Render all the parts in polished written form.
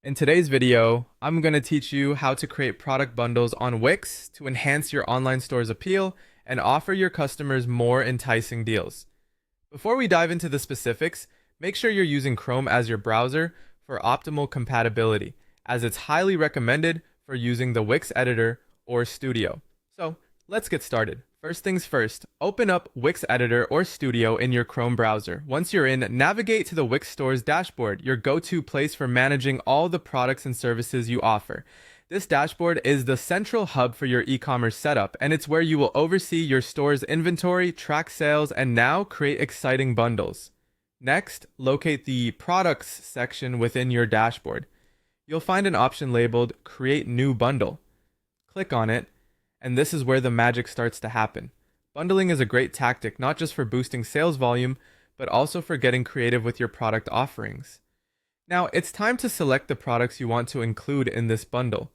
In today's video, I'm going to teach you how to create product bundles on Wix to enhance your online store's appeal and offer your customers more enticing deals. Before we dive into the specifics, make sure you're using Chrome as your browser for optimal compatibility, as it's highly recommended for using the Wix editor or Studio. So let's get started. First things first, open up Wix Editor or Studio in your Chrome browser. Once you're in, navigate to the Wix Store's dashboard, your go-to place for managing all the products and services you offer. This dashboard is the central hub for your e-commerce setup, and it's where you will oversee your store's inventory, track sales, and now create exciting bundles. Next, locate the Products section within your dashboard. You'll find an option labeled Create New Bundle. Click on it, and this is where the magic starts to happen. Bundling is a great tactic not just for boosting sales volume, but also for getting creative with your product offerings. Now, it's time to select the products you want to include in this bundle.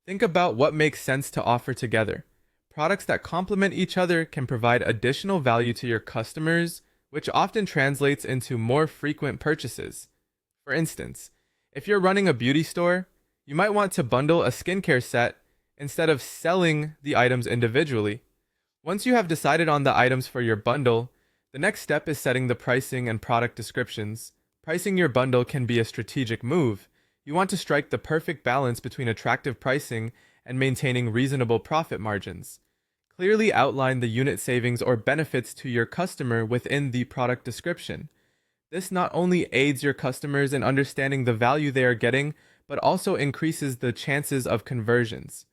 Think about what makes sense to offer together. Products that complement each other can provide additional value to your customers, which often translates into more frequent purchases. For instance, if you're running a beauty store, you might want to bundle a skincare set instead of selling the items individually. Once you have decided on the items for your bundle, the next step is setting the pricing and product descriptions. Pricing your bundle can be a strategic move. You want to strike the perfect balance between attractive pricing and maintaining reasonable profit margins. Clearly outline the unit savings or benefits to your customer within the product description. This not only aids your customers in understanding the value they are getting, but also increases the chances of conversions.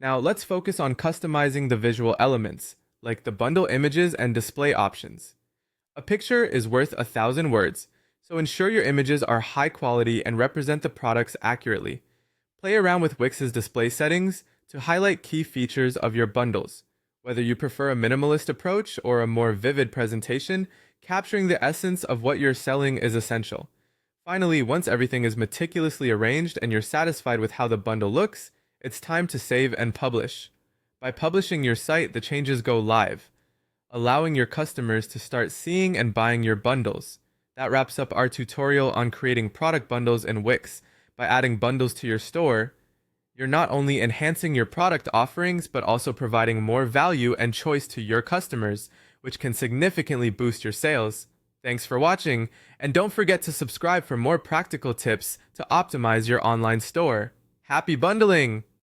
Now let's focus on customizing the visual elements, like the bundle images and display options. A picture is worth 1,000 words, so ensure your images are high quality and represent the products accurately. Play around with Wix's display settings to highlight key features of your bundles. Whether you prefer a minimalist approach or a more vivid presentation, capturing the essence of what you're selling is essential. Finally, once everything is meticulously arranged and you're satisfied with how the bundle looks, it's time to save and publish. By publishing your site, the changes go live, allowing your customers to start seeing and buying your bundles. That wraps up our tutorial on creating product bundles in Wix. By adding bundles to your store, you're not only enhancing your product offerings, but also providing more value and choice to your customers, which can significantly boost your sales. Thanks for watching, and don't forget to subscribe for more practical tips to optimize your online store. Happy bundling!